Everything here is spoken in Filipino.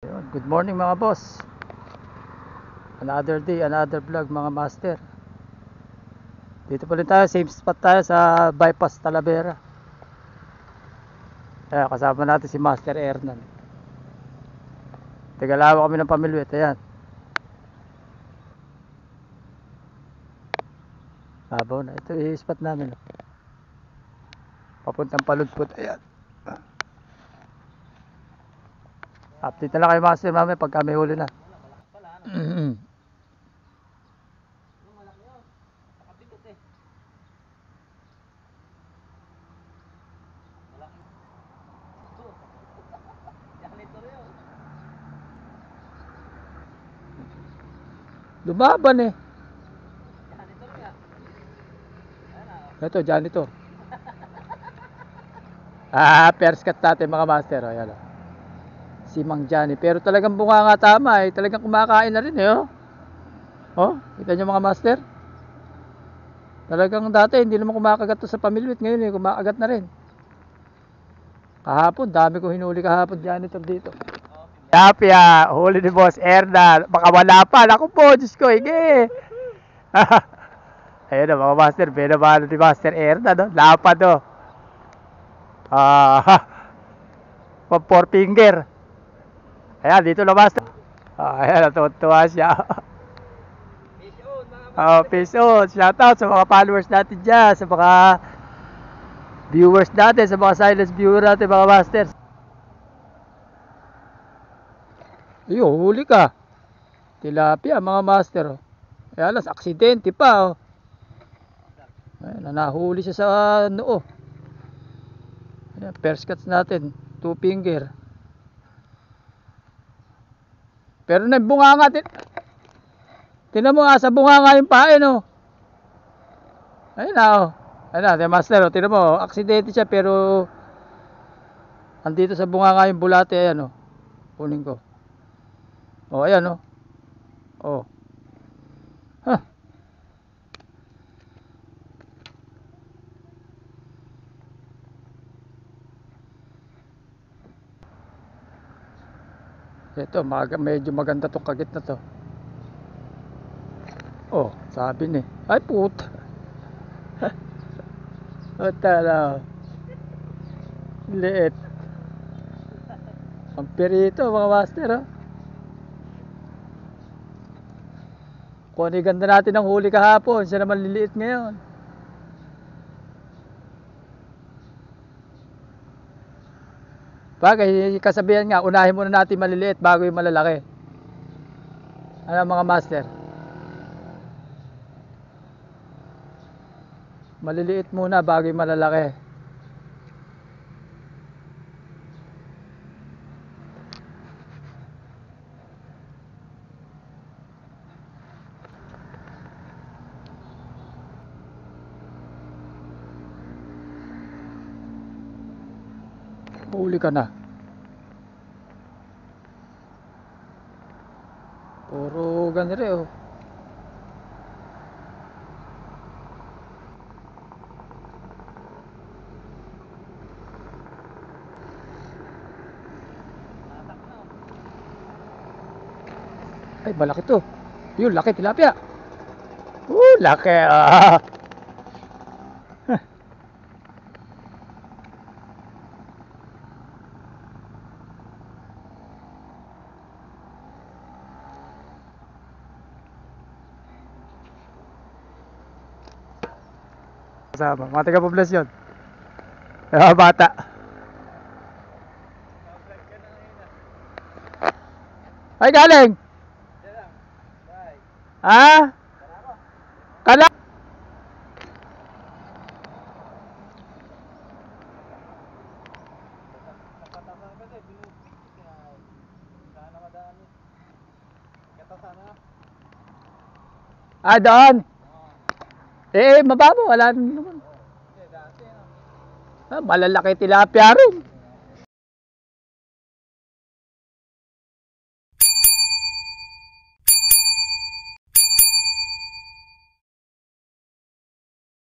Good morning mga boss. Another day, another vlog mga master. Dito pa rin tayo, same spot tayo sa Bypass Talavera. Kasama natin si Master Ernan. Tigalawa kami ng pamilwet, ayan. Babaw na, ito yung spot namin. Papuntang Paludpot, ayan. Update na lang kayo master mamaya pagka may huli na. Lumaban eh. Ito, janitor. First cut natin mga master. Ayan, si Mang Johnny. Pero talagang bunga nga tama eh. Talagang kumakain na rin eh. Oh, kita nyo mga master. Talagang dati hindi naman kumakagat to sa pamilwit. Ngayon eh, kumakagat na rin. Kahapon, dami ko hinuli kahapon janitor dito. Yapya, huli ni Boss Ernan. Baka wala pa. Naku po, Diyos ko, hige. Ayun na mga master, binabalo ni Master Ernan, no? Lapad, no? Four finger. Ayan, dito na master. Ayan, natutuwa siya. Peace out. Shout out sa mga followers natin dyan, sa mga viewers natin, sa mga silent viewer natin, mga masters. Ayun, huli ka. Tilapia, mga master. Ayan, las aksidente pa, oh. Ayan, nahuli siya sa noo. Ayan, first cuts natin, 2 finger. Pero nagbunga nga, tinan mo nga sa bunga nga yung pain, oh. Ayun na, oh. Ayun na, master, oh. Tinan mo, aksidente siya pero andito sa bunga nga yung bulate, ayan, oh. Kunin ko. Oh, ayan, oh. Oh. Huh. Ito, medyo maganda tong kagit na to. Oh, sabi ni. Ay, puta. Puta na. Liit. Ang pirito, mga master, oh. Kung ano yung ganda natin ng huli kahapon, siya naman liliit ngayon. Bagay, kasabihan nga, unahin muna natin maliliit bago yung malalaki. Ano mga master? Maliliit muna bago yung malalaki. Huli ka na. Puro ganire, oh. Ay, malaki to. Yun, laki tilapia. Laki. Kasama, mga taga-poblasyon. Bata. Ay, galing. Ha? Kala. Doon. Mababaw, wala naman. Malalaki tilapia rin.